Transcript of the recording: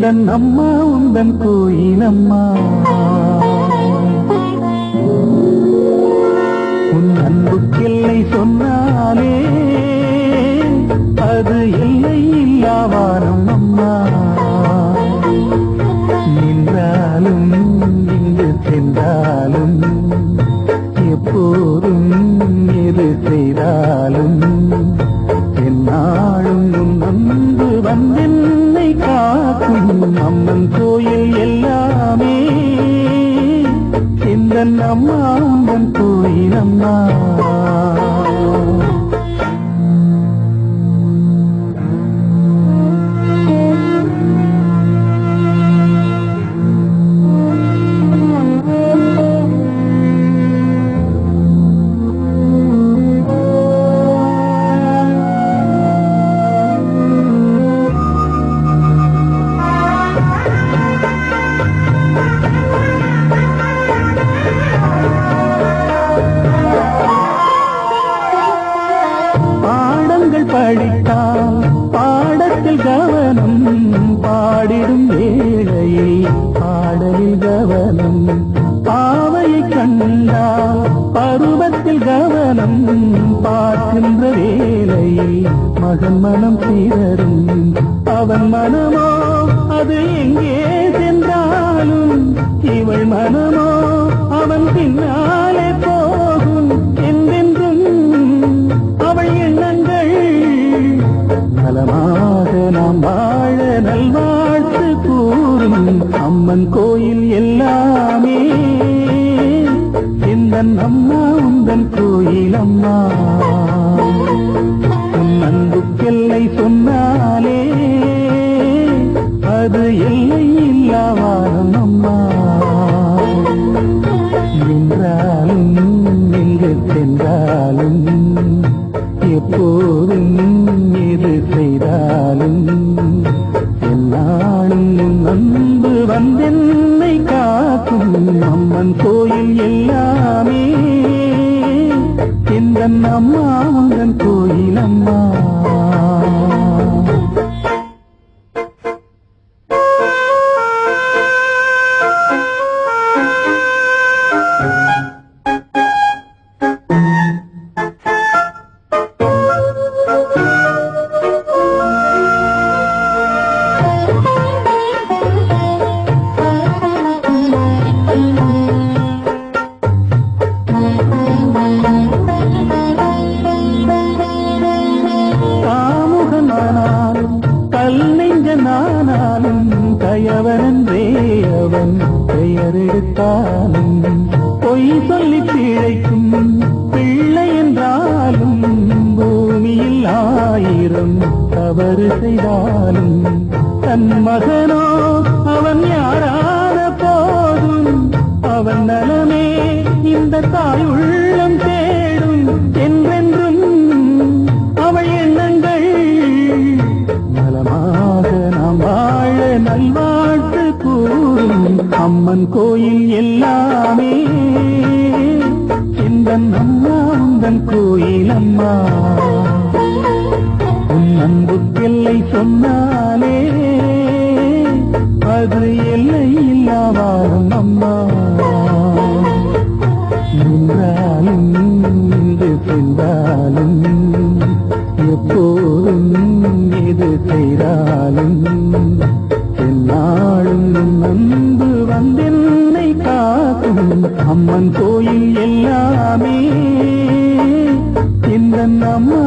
அம்மா உந்தன் கோயிலம்மா உன் அன்புக்கெல்லை சொன்னாலே அது எல்லை இல்லாவானம் அம்மா நின்றாலும் இங்கு சென்றாலும் எப்போதும் எது செய்தாலும் என்னாலும் உன் அன்பு வந்தென்னை காக்கும் அம்மன் கோயில் எல்லாமே எந்தன் அம்மா உந்தன் கோயில் அம்மா படித்தால் பாடத்தில் கவனம் பாடிடும் வேளையில் பாடலில் கவனம் பாவையை கண்டால் பருவத்தில் கவனம் பார்க்கின்ற வேளையில் மகன் மனம் சீரரும் அவன் மனமோ அது எங்கே சென்றாலும் இவள் மனமோ அவன் பின்னாலே போகும் என்றென்றும் அவள் எண்ணங்கள் நலமாக நாம் வாழ நல்வாழ்த்து கூறும் அம்மன் கோயில் எல்லாமே எந்தன் அம்மா உந்தன் கோயில் அம்மா உன் அன்புக்கெல்லை சொன்னாலே அது எல்லை இல்லாவானம் அம்மா நின்றாலும் எங்கு சென்றாலும் எப்போதும் எது செய்தாலும் என்னாலும் அன்பு வந்தென்னை காக்கும் அம்மன் கோயில் எல்லாமே எந்தன் அம்மா உந்தன் கோயில் அம்மா நானாலும் கயவனன்றே அவன் பெயரெடுத்தாலும் பொய் சொல்லி பிழைக்கும் பிள்ளை என்றாலும் பூமியில் 1000 தவறு செய்தாலும் தன் மகனோ அவன் யாரான போதும் அவன் நலமே இந்த தாயுள்ளம் தேடும் என்றென்றும் அவள் எண்ணங்கள் நலமாக நாம் வாழ நல்வாழ்த்து கூறும் அம்மன் கோயில் எல்லாமே எந்தன் அம்மா உந்தன் கோயில் அம்மா உன் அன்புக்கெல்லை சொன்னாலே அது எல்லை இல்லாவாரும் அம்மா நின்றாலும் இங்கு சென்றாலும் எப்போதும் எது செய்தாலும் என்னாலும் அன்பு வந்தென்னை காக்கும் அம்மன் கோயில் எல்லாமே இந்த அம்மா